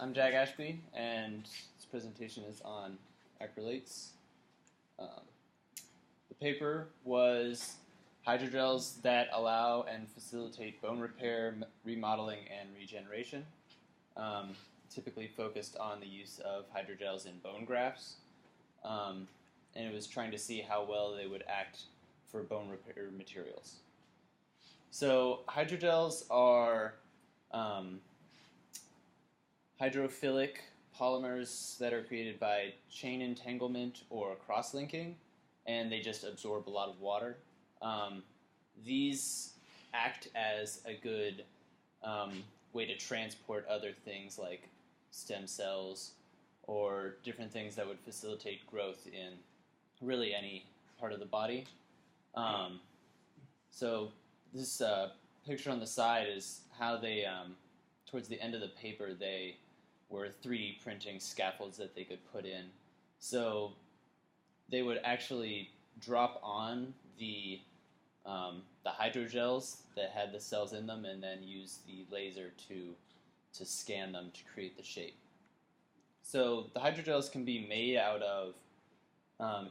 I'm Ashby, and this presentation is on acrylates. The paper was hydrogels that allow and facilitate bone repair, remodeling, and regeneration. Typically focused on the use of hydrogels in bone grafts, and it was trying to see how well they would act for bone repair materials. So hydrogels are hydrophilic polymers that are created by chain entanglement or cross-linking, and they just absorb a lot of water. These act as a good way to transport other things like stem cells or different things that would facilitate growth in really any part of the body. So this picture on the side is how they, towards the end of the paper, they were 3D printing scaffolds that they could put in. So they would actually drop on the hydrogels that had the cells in them, and then use the laser to scan them to create the shape. So the hydrogels can be made out of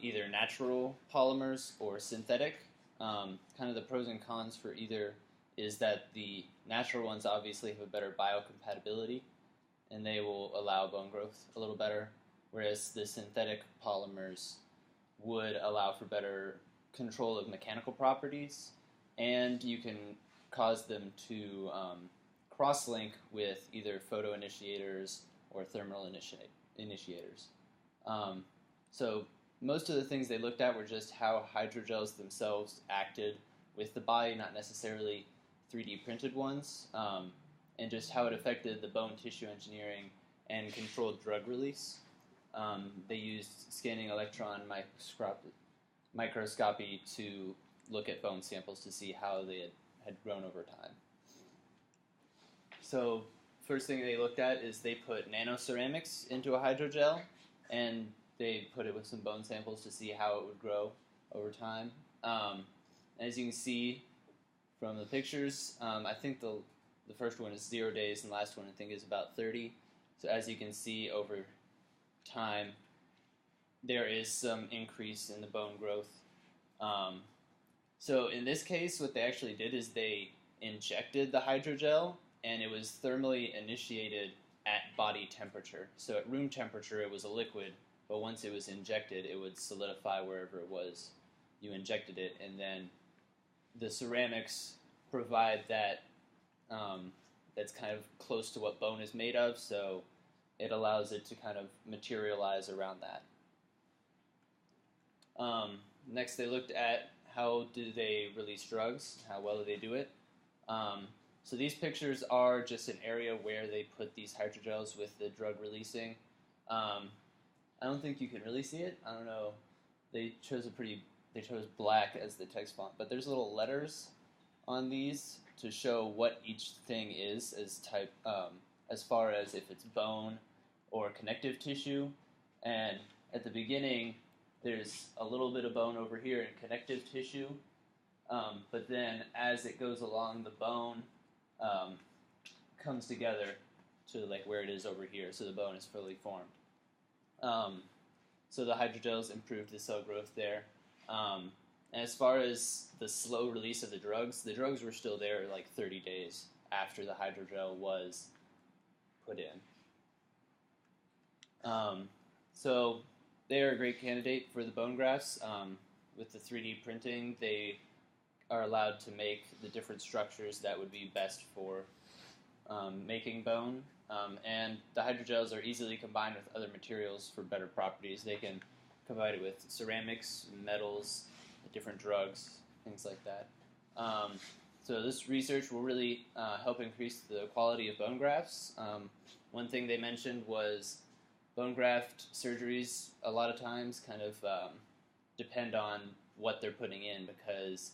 either natural polymers or synthetic. Kind of the pros and cons for either is that the natural ones obviously have a better biocompatibility, and they will allow bone growth a little better, whereas the synthetic polymers would allow for better control of mechanical properties, and you can cause them to cross-link with either photoinitiators or thermal initiators. So most of the things they looked at were just how hydrogels themselves acted with the body, not necessarily 3D printed ones, and just how it affected the bone tissue engineering and controlled drug release. They used scanning electron microscopy to look at bone samples to see how they had grown over time. So first thing they looked at is they put NanoCeramics into a hydrogel, and they put it with some bone samples to see how it would grow over time. As you can see from the pictures, I think the first one is 0 days, and the last one I think is about 30. So as you can see over time, there is some increase in the bone growth. So in this case, what they actually did is they injected the hydrogel, and it was thermally initiated at body temperature. So at room temperature, it was a liquid, but once it was injected, it would solidify wherever it was you injected it, and then the ceramics provide that that's kind of close to what bone is made of, so it allows it to kind of materialize around that. Next, they looked at how do they release drugs, how well do they do it. So these pictures are just an area where they put these hydrogels with the drug releasing. I don't think you can really see it. I don't know. They chose black as the text font, but there's little letters on these to show what each thing is as far as if it's bone or connective tissue. And at the beginning, there's a little bit of bone over here in connective tissue, but then as it goes along, the bone comes together to like where it is over here, so the bone is fully formed. So the hydrogels improved the cell growth there. And as far as the slow release of the drugs were still there like 30 days after the hydrogel was put in. So they are a great candidate for the bone grafts. With the 3D printing, they are allowed to make the different structures that would be best for making bone. And the hydrogels are easily combined with other materials for better properties. They can combine it with ceramics, metals, different drugs, things like that. So this research will really help increase the quality of bone grafts. One thing they mentioned was bone graft surgeries a lot of times kind of depend on what they're putting in, because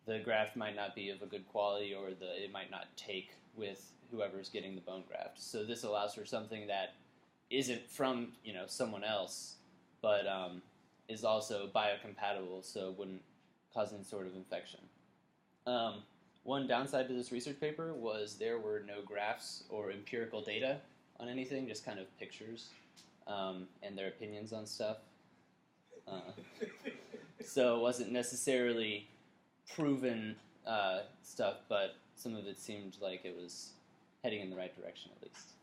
the graft might not be of a good quality, or it might not take with whoever's getting the bone graft. So this allows for something that isn't from someone else, but is also biocompatible, so it wouldn't cause any sort of infection. One downside to this research paper was there were no graphs or empirical data on anything, just kind of pictures and their opinions on stuff. So it wasn't necessarily proven stuff, but some of it seemed like it was heading in the right direction at least.